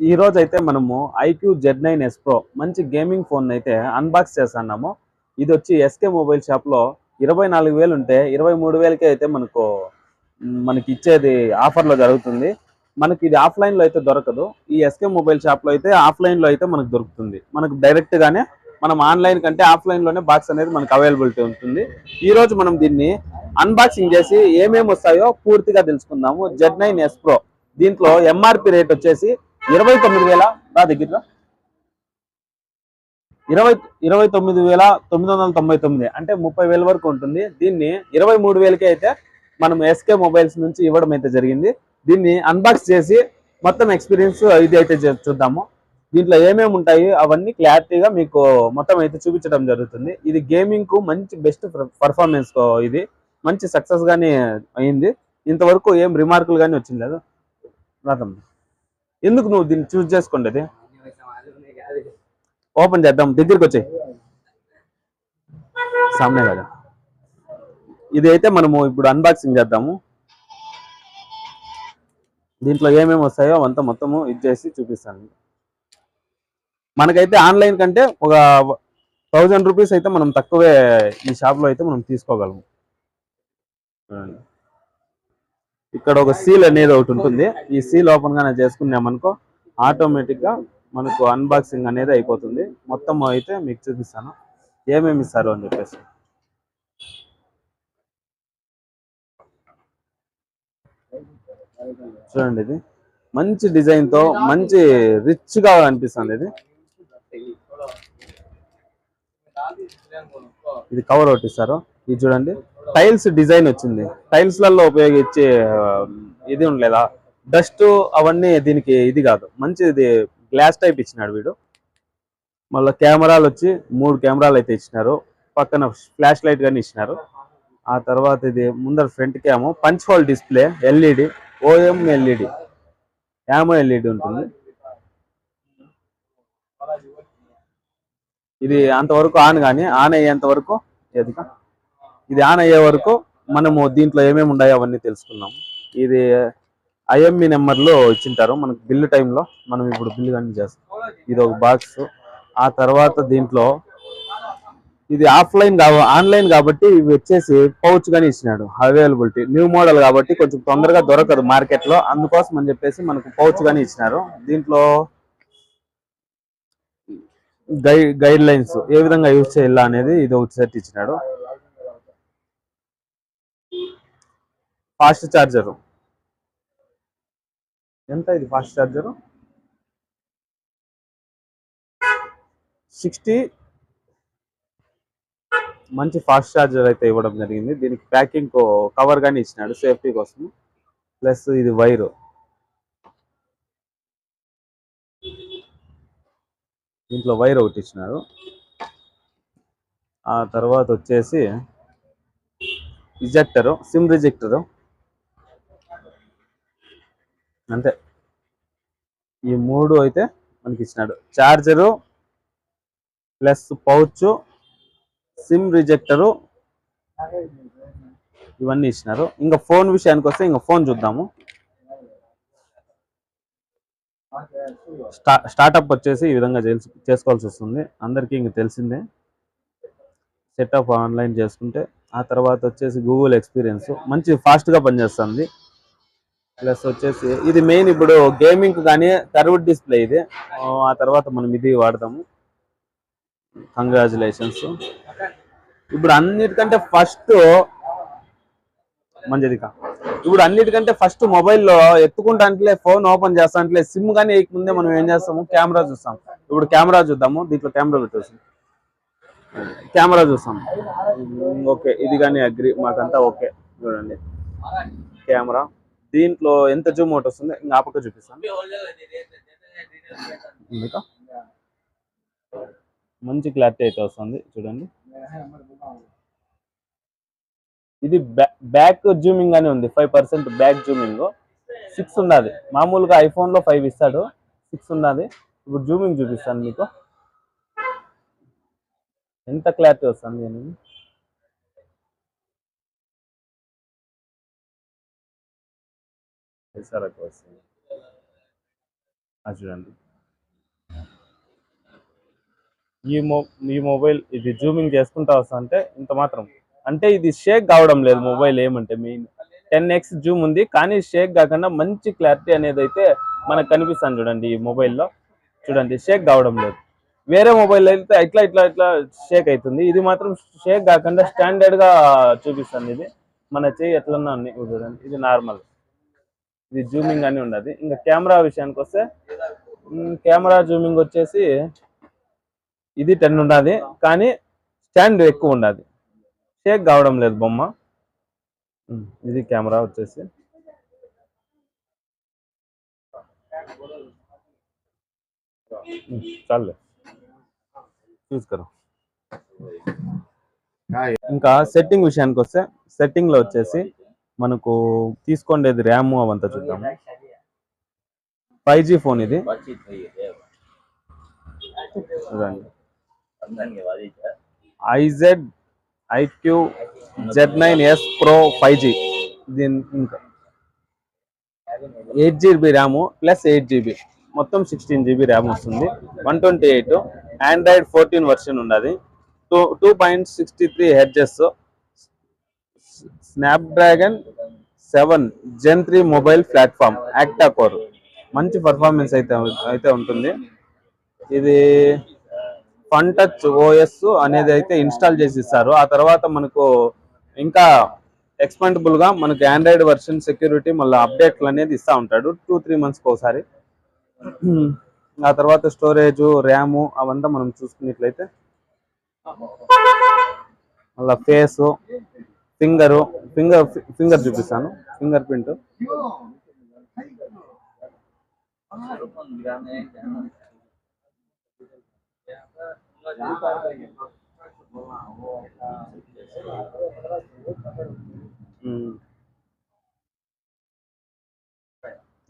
ఈ రోజు అయితే మనము ఐక్యూ Z9S Pro మంచి గేమింగ్ ఫోన్ అయితే అన్బాక్స్ చేస్తున్నాము. ఇది వచ్చి ఎస్కే మొబైల్ షాప్ లో 24,000 ఉంటే 23,000కే అయితే మనకి ఇచ్చేది ఆఫర్ లో జరుగుతుంది. మనకి ఇది ఆఫ్లైన్ లో అయితే దొరకదు. ఈ ఎస్కే మొబైల్ షాప్ లో అయితే ఆఫ్లైన్ లో అయితే మనకు దొరుకుతుంది. మనకు డైరెక్ట్ గానే మనం ఆన్లైన్ కంటే ఆఫ్లైన్ లోనే బాక్స్ అనేది మనకు అవైలబిలిటీ ఉంటుంది. ఈ రోజు మనం దీన్ని అన్బాక్సింగ్ చేసి ఏమేమి వస్తాయో పూర్తిగా తెలుసుకుందాము. Z9S Pro దీంట్లో ఎంఆర్పి రేట్ వచ్చేసి 29,000 దగ్గర 20 29,999 అంటే 30,000 వరకు ఉంటుంది. దీన్ని 23,000కే అయితే మనం ఎస్కే మొబైల్స్ నుంచి ఇవ్వడం అయితే జరిగింది. దీన్ని అన్బాక్స్ చేసి మొత్తం ఎక్స్పీరియన్స్ ఇది అయితే చూద్దాము. దీంట్లో ఏమేమి ఉంటాయి అవన్నీ క్లారిటీగా మీకు మొత్తం అయితే చూపించడం జరుగుతుంది. ఇది గేమింగ్ కు మంచి బెస్ట్ పర్ఫార్మెన్స్ ఇది మంచి సక్సెస్ గానే అయింది. ఇంతవరకు ఏం రిమార్కులు కానీ వచ్చింది లేదు. ఎందుకు నువ్వు దీన్ని చూస్ చేసుకోండి? ఓపెన్ చేద్దాం, దగ్గరికి వచ్చాయి సామ్నే కదా. ఇది అయితే మనము ఇప్పుడు అన్బాక్సింగ్ చేద్దాము. దీంట్లో ఏమేమి వస్తాయో అవంతా మొత్తము ఇది చేసి చూపిస్తాను. మనకైతే ఆన్లైన్ కంటే ఒక 1000 రూపీస్ అయితే మనం తక్కువే ఈ షాప్ లో అయితే మనం తీసుకోగలము. ఇక్కడ ఒక సీల్ అనేది ఒకటి ఉంటుంది. ఈ సీల్ ఓపెన్ గానే చేసుకున్నామనుకో ఆటోమేటిక్ గా మనకు అన్బాక్సింగ్ అనేది అయిపోతుంది. మొత్తం అయితే మీకు చూపిస్తాను ఏమేమి ఇస్తారు అని చెప్పేసి. చూడండి, ఇది మంచి డిజైన్ తో మంచి రిచ్ గా అనిపిస్తుంది. ఇది కవర్ ఒకటి ఇస్తారు. ఇది చూడండి, టైల్స్ డిజైన్ వచ్చింది. టైల్స్ లలో ఉపయోగించే ఇది ఉండలేదా డస్ట్ అవన్నీ దీనికి ఇది కాదు, మంచిది గ్లాస్ టైప్ ఇచ్చినాడు వీడు. మళ్ళీ కెమెరాలు వచ్చి 3 కెమెరాలు అయితే ఇచ్చినారు. పక్కన ఫ్లాష్ లైట్ కానీ ఇచ్చినారు. ఆ తర్వాత ఇది ముందర front cam, punch hole display, LED, O M LED, AMOLED ఉంటుంది. ఇది అంతవరకు ఆన్ కానీ ఆన్ అయ్యేంత వరకు ఇది ఆన్ అయ్యే వరకు మనము దీంట్లో ఏమేమి ఉన్నాయో అవన్నీ తెలుసుకున్నాము. ఇది ఐఎంఈ నెంబర్లో ఇచ్చింటారు మనకు బిల్లు టైంలో. మనం ఇప్పుడు బిల్లు కానీ చేస్తాం. ఇది ఒక బాక్స్. ఆ తర్వాత దీంట్లో ఇది ఆన్లైన్ కాబట్టి ఇవి వచ్చేసి పౌచ్ గానీ ఇచ్చినాడు. అవైలబిలిటీ న్యూ మోడల్ కాబట్టి కొంచెం తొందరగా దొరకదు మార్కెట్ లో, అందుకోసం అని చెప్పేసి మనకు పౌచ్ గానీ ఇచ్చినారు. దీంట్లో గైడ్ లైన్స్ ఏ విధంగా యూజ్ చేయాలా అనేది ఇది ఒకటి సెట్ ఇచ్చినాడు. ఫాస్ట్ ఛార్జర్ ఎంత? ఇది ఫాస్ట్ ఛార్జర్ 60 మంచి ఫాస్ట్ ఛార్జర్ అయితే ఇవ్వడం జరిగింది. దీనికి ప్యాకింగ్ కవర్ గానీ ఇచ్చినాడు సేఫ్టీ కోసం. ప్లస్ ఇది వైరు, దీంట్లో వైర్ ఒకటి ఇచ్చినారు. ఆ తర్వాత వచ్చేసి రిజెక్టరు, సిమ్ రిజెక్టరు, అంతే. ఈ 3 అయితే మనకి ఇచ్చినాడు. ఛార్జరు ప్లస్ పౌచ్, సిమ్ రిజెక్టరు, ఇవన్నీ ఇచ్చినారు. ఇంకా ఫోన్ విషయానికి వస్తే ఇంకా ఫోన్ చూద్దాము. స్టార్ట్అప్ వచ్చేసి ఈ విధంగా చేసుకోవాల్సి వస్తుంది. అందరికీ ఇంక తెలిసిందే. సెటప్ ఆన్లైన్ చేసుకుంటే ఆ తర్వాత వచ్చేసి గూగుల్ ఎక్స్పీరియన్స్ మంచి ఫాస్ట్గా పనిచేస్తుంది. ప్లస్ వచ్చేసి ఇది మెయిన్ ఇప్పుడు గేమింగ్ కానీ కర్వ్డ్ డిస్ప్లే ఇది. ఆ తర్వాత మనం ఇది వాడతాము. కంగ్రాచులేషన్స్. ఇప్పుడు అన్నిటికంటే ఫస్ట్ మొబైల్లో ఎత్తుకుంటాంట్లే, ఫోన్ ఓపెన్ చేస్తాంట్లే, సిమ్ కానీ వేయకముందే మనం ఏం చేస్తాము, కెమెరా చూస్తాం. ఇప్పుడు కెమెరా చూద్దాము. దీంట్లో కెమెరా పెట్టేసి కెమెరా చూస్తాం. ఓకే, ఇది కానీ అగ్రి, మాకంతా ఓకే. చూడండి కెమెరా, దీంట్లో ఎంత జూమ్ అవుట్ వస్తుంది ఇంకా ఆ పక్క చూపిస్తాను. మంచి క్లారిటీ అయితే వస్తుంది చూడండి. ఇది బ్యాక్ జూమింగ్ అని ఉంది, 5% బ్యాక్ జూమింగ్. 6 ఉన్నది. మామూలుగా ఐఫోన్ లో 5 ఇస్తాడు, 6 ఉన్నది. ఇప్పుడు జూమింగ్ చూపిస్తాను మీకు ఎంత క్లారిటీ వస్తుంది అనేది. వస్తుంది అది చూడండి. ఈ మొ ఈ మొబైల్ ఇది జూమింగ్ చేసుకుంటా వస్తా అంటే ఇంత మాత్రం, అంటే ఇది షేక్ కావడం లేదు మొబైల్. ఏమంటే మెయిన్ 10x జూమ్ ఉంది, కానీ షేక్ కాకుండా మంచి క్లారిటీ అనేది అయితే మనకు కనిపిస్తుంది చూడండి. ఈ మొబైల్లో చూడండి షేక్ కావడం లేదు. వేరే మొబైల్ అయితే ఇట్లా ఇట్లా ఇట్లా షేక్ అవుతుంది, ఇది మాత్రం షేక్ కాకుండా స్టాండర్డ్ గా చూపిస్తుంది. ఇది మన చెయ్యి ఎట్లన్నా ఉంది చూడండి, ఇది నార్మల్. ఇది జూమింగ్ అని ఉండదు. ఇంకా కెమెరా విషయానికి వస్తే కెమెరా జూమింగ్ వచ్చేసి ఇది 10 ఉన్నది, కానీ స్టాండ్ ఎక్కువ ఉన్నది, షేక్ కావడం లేదు బొమ్మ. ఇది కెమెరా వచ్చేసి చాలు చూసుకోరు. ఇంకా సెట్టింగ్ విషయానికి వస్తే సెట్టింగ్ లో వచ్చేసి మనకు తీసుకోండేది ర్యామ్ అవంతా చూద్దాము. 5G ఫోన్ ఇది. ఐజెడ్ ఐక్యూ Z9S Pro 5G. దీని ఇంకా 8GB ర్యామ్ ప్లస్ 8GB, మొత్తం 16GB ర్యామ్ వస్తుంది. 128 ఆండ్రాయిడ్ 14 వర్షన్ ఉన్నది. 2.63 hertz, Snapdragon 7 Gen 3 mobile platform, octa core. మంచి పర్ఫార్మెన్స్ అయితే ఉంటుంది. ఇది ఫన్ టచ్ ఓఎస్ అనేది అయితే ఇన్స్టాల్ చేసి ఇస్తారు. ఆ తర్వాత మనకు ఇంకా ఎక్స్పెండబుల్ గా మనకి ఆండ్రాయిడ్ వర్షన్ సెక్యూరిటీ మళ్ళీ అప్డేట్లు అనేది ఇస్తూ ఉంటాడు 2-3 మంత్స్కి ఒకసారి. ఆ తర్వాత స్టోరేజ్, ర్యామ్ అవంతా మనం చూసుకున్నట్లయితే మళ్ళీ ఫేస్, ఫింగర్ చూపిస్తాను, ఫింగర్ ప్రింట్.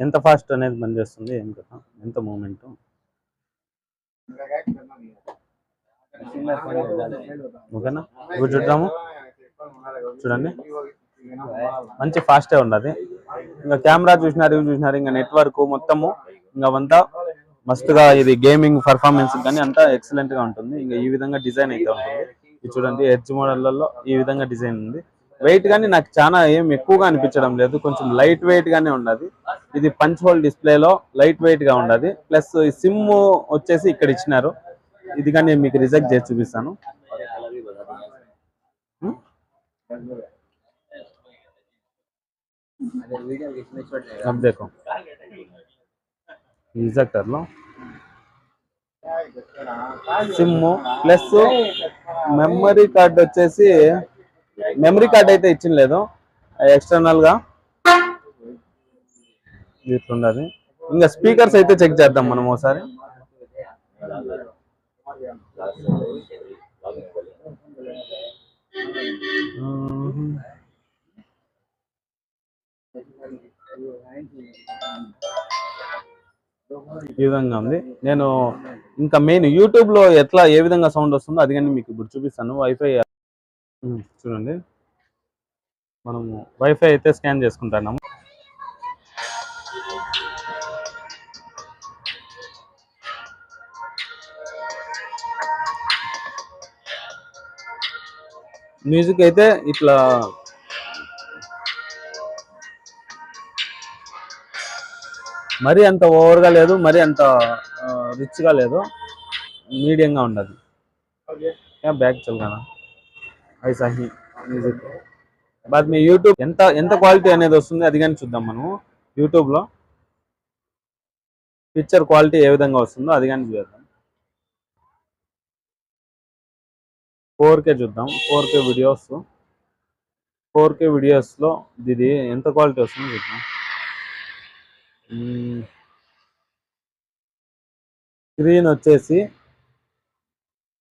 ఎంత ఫాస్ట్ అనేది పనిచేస్తుంది, ఏం కదా, ఎంత మూమెంట్. ఓకేనా, ఇప్పుడు చూద్దాము. చూడండి మంచి ఫాస్టే ఉన్నది. ఇంకా కెమెరా చూసినారు, ఇంకా నెట్వర్క్ మొత్తము ఇంకా అంతా మస్తుగా, ఇది గేమింగ్ పర్ఫార్మెన్స్ కానీ అంతా ఎక్సలెంట్ గా ఉంటుంది. ఇంకా ఈ విధంగా డిజైన్ అయితే ఉంటుంది. ఇది చూడండి ఎడ్జ్ మోడళ్లలో ఈ విధంగా డిజైన్ ఉంది. వెయిట్ కానీ నాకు చాలా ఏం ఎక్కువగా అనిపించడం లేదు, కొంచెం లైట్ వెయిట్ గానే ఉన్నది. ఇది పంచ్ హోల్ డిస్ప్లేలో లైట్ వెయిట్ గా ఉన్నది. ప్లస్ ఈ సిమ్ వచ్చేసి ఇక్కడ ఇచ్చినారు. ఇది కానీ మీకు రిజెక్ట్ చేసి చూపిస్తాను. अब देखो రిజెక్టర్లో సిమ్ ప్లస్ మెమరీ కార్డ్ వచ్చేసి, మెమరీ కార్డ్ అయితే ఇచ్చిన లేదు, ఎక్స్టర్నల్ గా ఇట్లున్నది. ఇంకా స్పీకర్స్ అయితే చెక్ చేద్దాం మనం ఒకసారి. ఈ విధంగా ఉంది. నేను ఇంకా మెయిన్ యూట్యూబ్ లో ఎట్లా ఏ విధంగా సౌండ్ వస్తుందో అది కానీ మీకు ఇప్పుడు చూపిస్తాను. వైఫై చూడండి, మనము వైఫై అయితే స్కాన్ చేసుకుంటున్నాము. మ్యూజిక్ అయితే ఇట్లా మరీ అంత ఓవర్గా లేదు, మరీ అంత రిచ్గా లేదు, మీడియంగా ఉండదు. బ్యాక్ చల్గానా ఐసా హీ మ్యూజిక్ బాద్ మీ యూట్యూబ్ ఎంత క్వాలిటీ అనేది వస్తుంది అది కానీ చూద్దాం మనము. యూట్యూబ్లో పిక్చర్ క్వాలిటీ ఏ విధంగా వస్తుందో అది కానీ చూద్దాం. 4K చూద్దాం. 4K వీడియోస్లో ఇది ఎంత క్వాలిటీ వస్తుందో చూద్దాం. స్క్రీన్ వచ్చేసి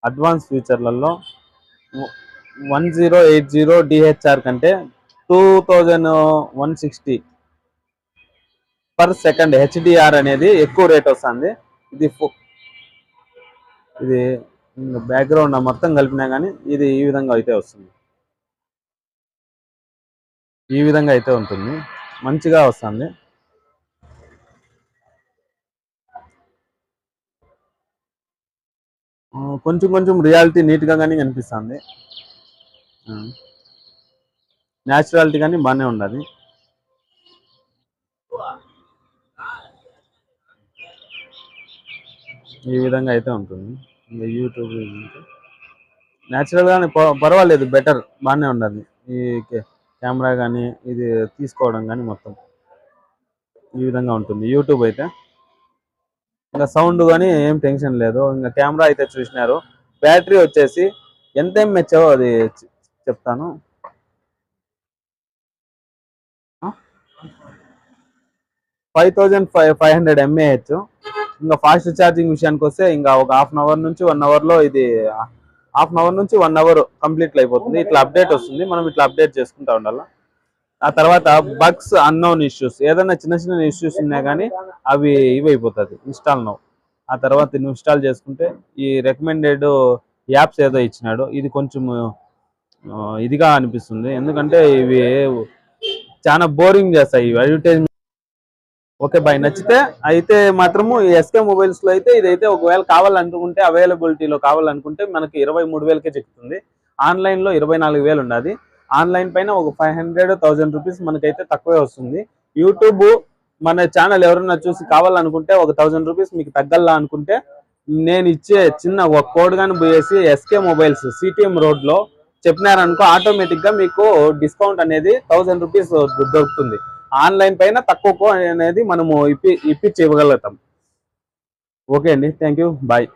అడ్వాన్స్ ఫీచర్లలో 1080 DHR కంటే 2160 per second HDR అనేది ఎక్కువ రేట్ వస్తుంది. ఇది బ్యాక్గ్రౌండ్ మొత్తం కలిపినా కానీ ఇది ఈ విధంగా అయితే వస్తుంది. ఈ విధంగా అయితే ఉంటుంది, మంచిగా వస్తుంది. కొంచెం కొంచెం రియాలిటీ నీట్గా కానీ కనిపిస్తుంది. న్యాచురాలిటీ కానీ బాగానే ఉన్నది. ఈ విధంగా అయితే ఉంటుంది. ఇంకా యూట్యూబ్ న్యాచురల్గానే పర్వాలేదు, బెటర్, బాగానే ఉన్నది. ఈ కెమెరా కానీ ఇది తీసుకోవడం కానీ మొత్తం ఈ విధంగా ఉంటుంది యూట్యూబ్ అయితే. ఇంకా సౌండ్ కానీ ఏం టెన్షన్ లేదు. ఇంకా కెమెరా అయితే చూసినారు. బ్యాటరీ వచ్చేసి ఎంత ఎంహెచ్ అది చెప్తాను. 5500 mAh. ఇంకా ఫాస్ట్ ఛార్జింగ్ విషయానికి వస్తే ఇంకా ఒక హాఫ్ అన్ అవర్ నుంచి 1 అవర్లో ఇది హాఫ్ అన్ అవర్ నుంచి 1 అవర్ కంప్లీట్ అయిపోతుంది. ఇట్లా అప్డేట్ వస్తుంది, మనం ఇట్లా అప్డేట్ చేసుకుంటూ ఉండాలి. ఆ తర్వాత బగ్స్, అన్నోన్ ఇష్యూస్, ఏదైనా చిన్న చిన్న ఇష్యూస్ ఉన్నా కానీ అవి ఇవైపోతుంది ఇన్స్టాల్ నౌ. ఆ తర్వాత ఇన్స్టాల్ చేసుకుంటే ఈ రికమెండెడ్ యాప్స్ ఏదో ఇచ్చినాడు, ఇది కొంచెం ఇదిగా అనిపిస్తుంది. ఎందుకంటే ఇవి చాలా బోరింగ్ చేస్తాయి ఇవి అడ్వర్టైజ్మెంట్. ఓకే బాయ్, నచ్చితే అయితే మాత్రము ఎస్కే మొబైల్స్ లో అయితే ఇదైతే ఒకవేళ కావాలనుకుంటే అవైలబిలిటీలో కావాలనుకుంటే మనకి 23,000కే చెప్తుంది. ఆన్లైన్ లో 24,000 ఉన్నది. ఆన్లైన్ పైన ఒక 500-1000 రూపీస్ మనకైతే తక్కువే వస్తుంది. యూట్యూబ్ మన ఛానల్ ఎవరైనా చూసి కావాలనుకుంటే ఒక 1000 రూపీస్ మీకు తగ్గల్లా అనుకుంటే నేను ఇచ్చే చిన్న ఒక కోడ్ గాని పోయేసి ఎస్కే మొబైల్స్ సిటిఎం రోడ్ లో చెప్పినారనుకో, ఆటోమేటిక్ గా మీకు డిస్కౌంట్ అనేది 1000 రూపీస్ దొరుకుతుంది. ఆన్లైన్ పైన తక్కువ అనేది మనము ఇప్పించి ఇవ్వగలుగుతాం. ఓకే అండి, థ్యాంక్ యూ, బాయ్.